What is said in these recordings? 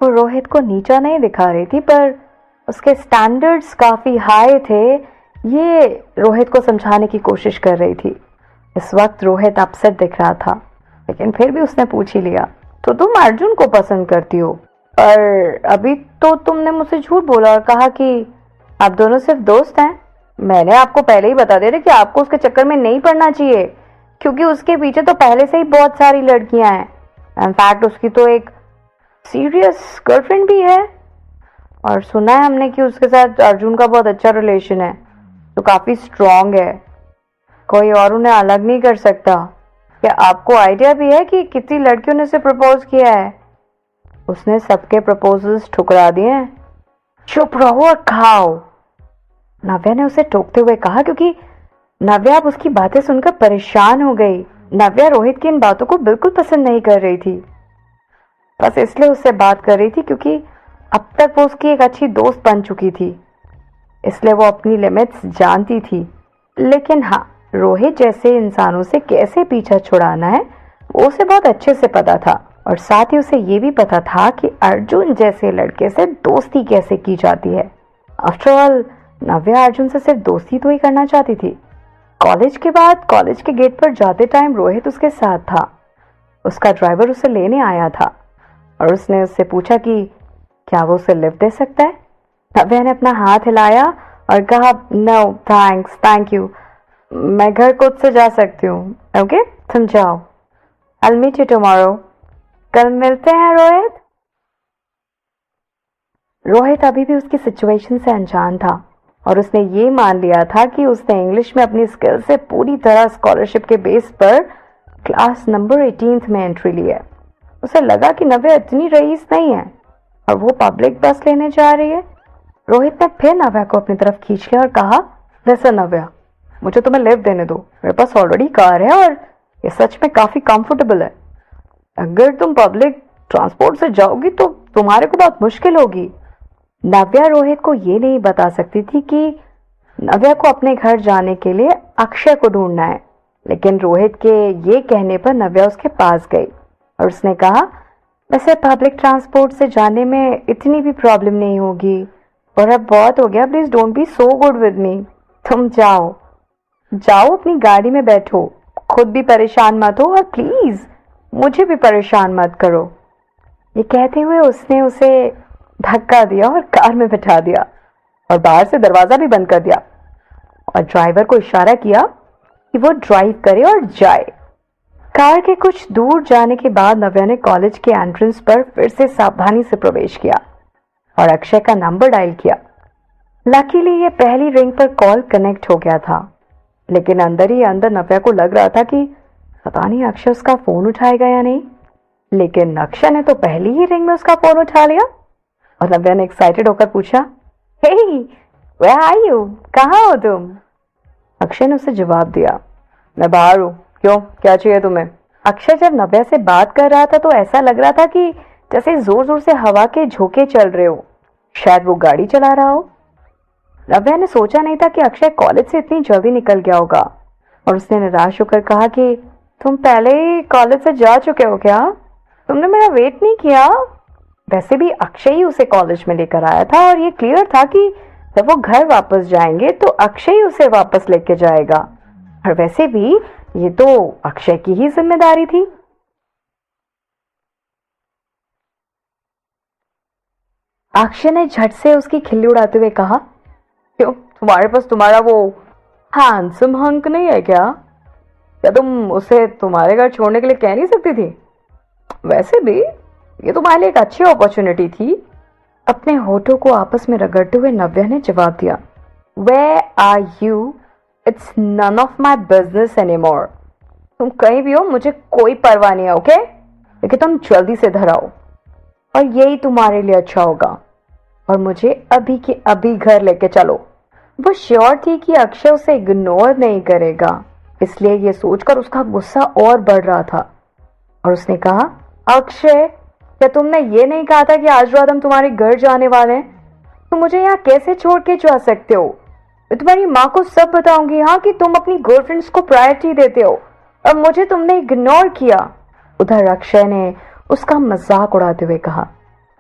वो रोहित को नीचा नहीं दिखा रही थी, पर उसके स्टैंडर्ड्स काफ़ी हाई थे, ये रोहित को समझाने की कोशिश कर रही थी। इस वक्त रोहित अपसेट दिख रहा था, लेकिन फिर भी उसने पूछ ही लिया, तो तुम अर्जुन को पसंद करती हो, पर अभी तो तुमने मुझसे झूठ बोला और कहा कि आप दोनों सिर्फ दोस्त हैं। मैंने आपको पहले ही बता दिया था कि आपको उसके चक्कर में नहीं पड़ना चाहिए, क्योंकि उसके पीछे तो पहले से ही बहुत सारी लड़कियां हैं। इनफैक्ट उसकी तो एक सीरियस गर्लफ्रेंड भी है, और सुना है हमने कि उसके साथ अर्जुन का बहुत अच्छा रिलेशन है, तो काफ़ी स्ट्रांग है, कोई और उन्हें अलग नहीं कर सकता। क्या आपको आइडिया भी है कि कितनी लड़कियों ने उसे प्रपोज किया है? उसने सबके प्रपोजल्स ठुकरा दिए हैं। चुप रहो और खाओ, नव्या ने उसे टोकते हुए कहा, क्योंकि नव्या अब उसकी बातें सुनकर परेशान हो गई। नव्या रोहित की इन बातों को बिल्कुल पसंद नहीं कर रही थी, बस इसलिए उससे बात कर रही थी क्योंकि अब तक वो उसकी एक अच्छी दोस्त बन चुकी थी, इसलिए वो अपनी लिमिट्स जानती थी। लेकिन हाँ, रोहित जैसे इंसानों से कैसे पीछा छुड़ाना है वो उसे बहुत अच्छे से पता था, और साथ ही उसे ये भी पता था कि अर्जुन जैसे लड़के से दोस्ती कैसे की जाती है। आफ्टर ऑल नव्या अर्जुन से सिर्फ दोस्ती तो ही करना चाहती थी। कॉलेज के बाद कॉलेज के गेट पर जाते टाइम रोहित उसके साथ था। उसका ड्राइवर उसे लेने आया था और उसने उससे पूछा कि क्या वो उसे लिफ्ट दे सकता है। नव्या ने अपना हाथ हिलाया और कहा, नो थैंक्स, थैंक यू, मैं घर खुद से जा सकती हूँ। ओके, तुम जाओ, आई मीट यू टुमारो, कल मिलते हैं रोहित। रोहित अभी भी उसकी सिचुएशन से अनजान था, और उसने ये मान लिया था कि उसने इंग्लिश में अपनी स्किल से पूरी तरह स्कॉलरशिप के बेस पर क्लास नंबर 18 में एंट्री ली है। उसे लगा कि नव्या इतनी रईस नहीं है और वो पब्लिक बस लेने जा रही है। रोहित ने फिर नव्या को अपनी तरफ खींच लिया और कहा, लिसन नव्या, मुझे तुम्हें लिफ्ट देने दो, मेरे पास ऑलरेडी कार है और ये सच में काफ़ी कंफर्टेबल है। अगर तुम पब्लिक ट्रांसपोर्ट से जाओगी तो तुम्हारे को बहुत मुश्किल होगी। नव्या रोहित को ये नहीं बता सकती थी कि नव्या को अपने घर जाने के लिए अक्षय को ढूंढना है, लेकिन रोहित के ये कहने पर नव्या उसके पास गई और उसने कहा, वैसे पब्लिक ट्रांसपोर्ट से जाने में इतनी भी प्रॉब्लम नहीं होगी, और अब बहुत हो गया, please don't be so good with me. तुम जाओ जाओ, अपनी गाड़ी में बैठो, खुद भी परेशान मत हो और प्लीज मुझे भी परेशान मत करो। ये कहते हुए उसने उसे धक्का दिया और कार में बिठा दिया और बाहर से दरवाजा भी बंद कर दिया और ड्राइवर को इशारा किया कि वो ड्राइव करे और जाए। कार के कुछ दूर जाने के बाद नव्या ने कॉलेज के एंट्रेंस पर फिर से सावधानी से प्रवेश किया और अक्षय का नंबर डायल किया। लकीली ये पहली रिंग पर कॉल कनेक्ट हो गया था, लेकिन अंदर ही अंदर नव्या को लग रहा था कि पता नहीं अक्षय उसका फोन उठाएगा या नहीं। लेकिन अक्षय ने तो पहली ही रिंग में उसका फोन उठा लिया और नव्या ने एक्साइटेड होकर पूछा, हे वेयर आर यू, कहाँ हो तुम? अक्षय ने उसे जवाब दिया, मैं बाहर हूँ, क्यों, क्या चाहिए तुम्हें? अक्षय जब नव्या से बात कर रहा था तो ऐसा लग रहा था कि जैसे जोर जोर से हवा के झोंके चल रहे हो, शायद वो गाड़ी चला रहा हो। नव्या ने सोचा नहीं था कि अक्षय कॉलेज से इतनी जल्दी निकल गया होगा और उसने निराश होकर कहा कि तुम पहले ही कॉलेज से जा चुके हो क्या? तुमने मेरा वेट नहीं किया? वैसे भी अक्षय ही उसे कॉलेज में लेकर आया था और ये क्लियर था कि जब वो घर वापस जाएंगे तो अक्षय ही उसे वापस लेके जाएगा, और वैसे भी ये तो अक्षय की ही जिम्मेदारी थी। अक्षय ने झट से उसकी खिल्ली उड़ाते हुए कहा, क्यों, तुम्हारे पास तुम्हारा वो हैंडसम हंक नहीं है क्या? क्या तुम उसे तुम्हारे घर छोड़ने के लिए कह नहीं सकती थी? वैसे भी ये तुम्हारे लिए एक अच्छी अपॉर्चुनिटी थी। अपने होठों को आपस में रगड़ते हुए नव्या ने जवाब दिया, Where are you? It's none of my business anymore. तुम कहीं भी हो, मुझे कोई परवाह नहीं है, ओके? लेकिन तुम जल्दी से घर आओ और यही तुम्हारे लिए अच्छा होगा, और मुझे अभी के अभी घर लेके चलो। वो श्योर थी कि अक्षय उसे इग्नोर नहीं करेगा, इसलिए ये सोचकर उसका गुस्सा और बढ़ रहा था और उसने कहा, अक्षय, क्या तुमने ये नहीं कहा था कि आज रात हम तुम्हारे घर जाने वाले हैं? तुम मुझे यहाँ कैसे छोड़ के जा सकते हो? मैं तुम्हारी माँ को सब बताऊंगी हाँ कि तुम अपनी गर्लफ्रेंड्स को प्रायोरिटी देते हो और मुझे तुमने इग्नोर किया। उधर अक्षय ने उसका मजाक उड़ाते हुए कहा,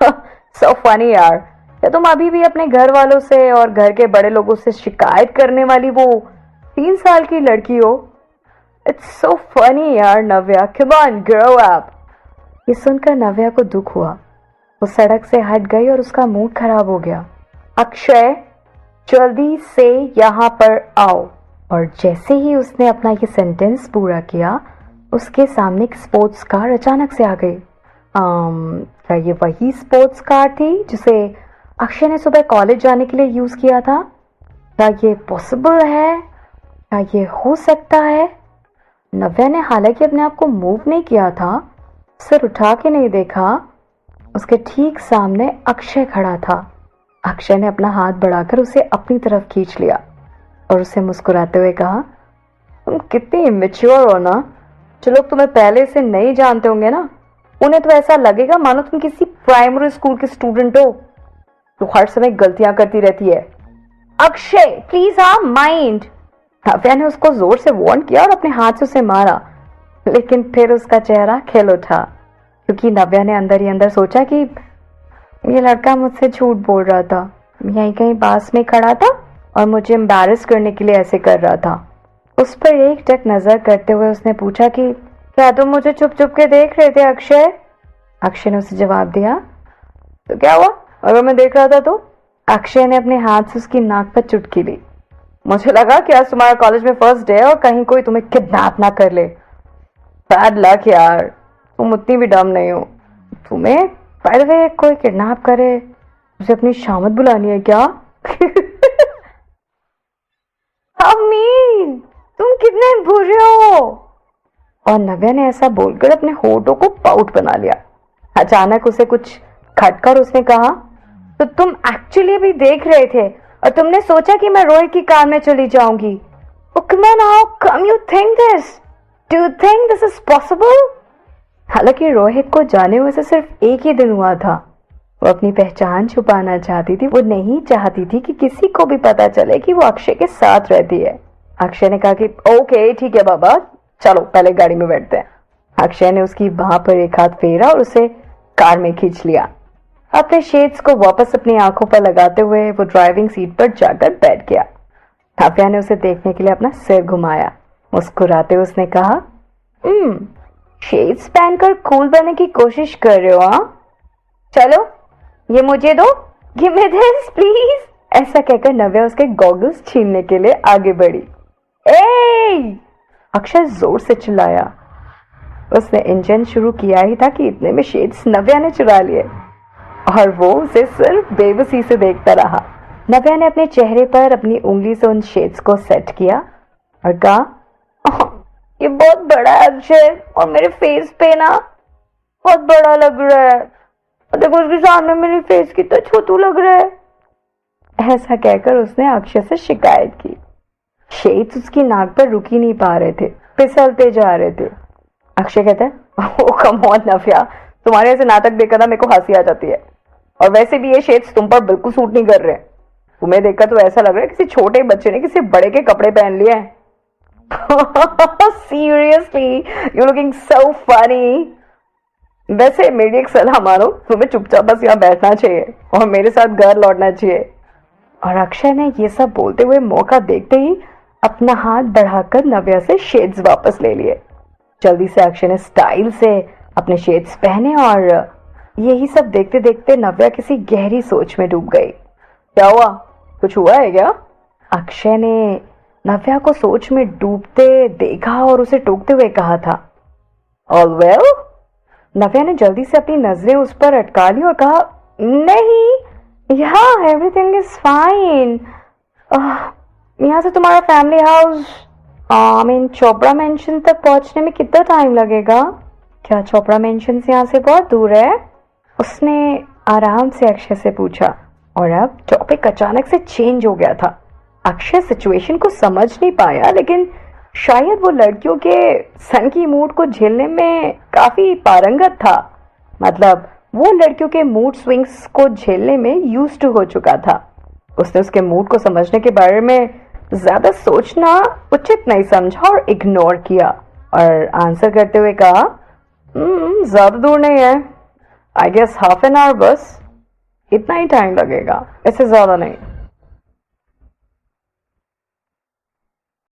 सो फनी यार। क्या तुम अभी भी अपने घर वालों से और घर के बड़े लोगों से शिकायत करने वाली वो 3 साल की लड़की हो? इट्स सो फनी यार नव्या, कम ऑन ग्रो अप। ये सुनकर नव्या को दुख हुआ। वो सड़क से हट गई और उसका मूड खराब हो गया। अक्षय, जल्दी से यहाँ पर आओ। और जैसे ही उसने अपना ये सेंटेंस पूरा किया, उसके सामने एक स्पोर्ट्स कार अचानक से आ गई। क्या ये वही स्पोर्ट्स कार थी जिसे अक्षय ने सुबह कॉलेज जाने के लिए यूज किया था? क्या ये पॉसिबल है? क्या ये हो सकता है? नव्या ने हालांकि अपने आप को मूव नहीं किया था, सिर उठा के नहीं देखा। उसके ठीक सामने अक्षय खड़ा था। अक्षय ने अपना हाथ बढ़ाकर उसे अपनी तरफ खींच लिया और उसे मुस्कुराते हुए कहा, तुम कितनी इमेच्योर हो ना। जो लोग तुम्हें पहले से नहीं जानते होंगे ना, उन्हें तो ऐसा लगेगा मानो तुम किसी प्राइमरी स्कूल के स्टूडेंट हो तो हर समय गलतियां करती रहती है। Akshay please mind. नव्या ने उसको जोर से वार्न किया और अपने हाथ से उसे मारा, लेकिन फिर उसका चेहरा खिल उठा, क्योंकि नव्या ने अंदर ही अंदर सोचा कि ये लड़का मुझसे झूठ बोल रहा था। यहीं कहीं पास में खड़ा था और मुझे एम्बैरस करने के लिए ऐसे कर रहा था। उस पर एक टक नजर करते हुए उसने पूछा कि क्या तुम मुझे चुप चुप के देख रहे थे अक्षय? अक्षय ने उसे जवाब दिया, तो क्या हुआ अगर मैं देख रहा था तो? अक्षय ने अपने हाथ से उसकी नाक पर चुटकी ली। मुझे लगा कि आज तुम्हारा कॉलेज में फर्स्ट डे है और कहीं कोई तुम्हें किडनैप ना कर ले। बैड लक यार, तुम उतनी भी डम नहीं हो। तुम्हें बाय द वे कोई किडनैप करे, उसे अपनी शामत बुलानी है क्या? अमीन, तुम कितने बुरे हो। और नव्या ने ऐसा बोलकर अपने होठों को पाउट बना लिया। अचानक उसे कुछ खटकर उसने कहा, तो तुम एक्चुअली भी देख रहे थे और तुमने सोचा कि मैं रोहित की कार में चली जाऊंगी। Come on, how come you think this? Do you think this is possible? हालांकि रोहित को जाने हुए से सिर्फ एक ही दिन हुआ था। वो अपनी पहचान छुपाना चाहती थी। वो नहीं चाहती थी कि किसी को भी पता चले कि वो अक्षय के साथ रहती है। अक्षय ने कहा कि ओके ठीक है बाबा, चलो पहले गाड़ी में बैठते हैं। अक्षय ने उसकी बाह पर एक हाथ फेरा और उसे कार में खींच लिया। अपने शेड्स को वापस अपनी आंखों पर लगाते हुए वो ड्राइविंग सीट पर जाकर बैठ गया। नव्या ने उसे देखने के लिए अपना सिर घुमाया। मुस्कुराते हुए उसने कहा, शेड्स पहनकर कूल बनने की कोशिश कर रहे हो? हाँ, चलो ये मुझे दो, गिव मी दिस प्लीज। ऐसा कहकर नव्या उसके गॉगल्स छीनने के लिए आगे बढ़ी। ए! अक्षय जोर से चिल्लाया। उसने इंजन शुरू किया ही था कि इतने में शेड्स नव्या ने चुरा लिए और वो उसे सिर्फ बेबसी से देखता रहा। नव्या ने अपने चेहरे पर अपनी उंगली से उन शेड्स को सेट किया और कहा, ये बहुत बड़ा है अक्षय, और मेरे फेस पे ना बहुत बड़ा लग रहा है। देखो उसके सामने मेरी फेस कितना छोटू लग रहा है। ऐसा कहकर उसने अक्षय से शिकायत की। शेड्स उसकी नाक पर रुक ही नहीं पा रहे थे, फिसलते जा रहे थे। अक्षय कहता है, ओ कम ऑन नव्या, तुम्हारे ऐसे नाटक देखकर ना मेरे को हंसी आ जाती है। और वैसे भी ये शेड्स तुम पर बिल्कुल सूट नहीं कर रहे। तुम्हें देखकर तो ऐसा लग रहा है किसी छोटे बच्चे ने किसी बड़े के कपड़े पहन लिए हैं। Seriously you looking so funny. वैसे मेरी एक सलाह मानो, तुम्हें चुपचाप बस यहाँ बैठना चाहिए और मेरे साथ घर लौटना चाहिए। और अक्षय ने ये सब बोलते हुए मौका देखते ही अपना हाथ बढ़ाकर नव्या से शेड्स वापस ले लिए। जल्दी से अक्षय ने स्टाइल से अपने शेड्स पहने और यही सब देखते देखते नव्या किसी गहरी सोच में डूब गई। क्या हुआ, कुछ हुआ है क्या? अक्षय ने नव्या को सोच में डूबते देखा और उसे टोकते हुए कहा था, ऑल वेल? नव्या ने जल्दी से अपनी नजरें उस पर अटका ली और कहा, नहीं, यहाँ एवरीथिंग इज फाइन। यहाँ से तुम्हारा फैमिली हाउस चोपड़ा मेंशन तक पहुंचने में कितना टाइम लगेगा? क्या चोपड़ा मेंशन से यहाँ से बहुत दूर है? उसने आराम से अक्षय से पूछा। और अब टॉपिक अचानक से चेंज हो गया था। अक्षय सिचुएशन को समझ नहीं पाया, लेकिन शायद वो लड़कियों के सन की मूड को झेलने में काफी पारंगत था। मतलब वो लड़कियों के मूड स्विंग्स को झेलने में यूज्ड हो चुका था। उसने उसके मूड को समझने के बारे में ज्यादा सोचना उचित नहीं समझा और इग्नोर किया और आंसर करते हुए कहा, ज्यादा दूर नहीं है, I guess half an hour, बस इतना ही टाइम लगेगा, इससे ज़्यादा नहीं।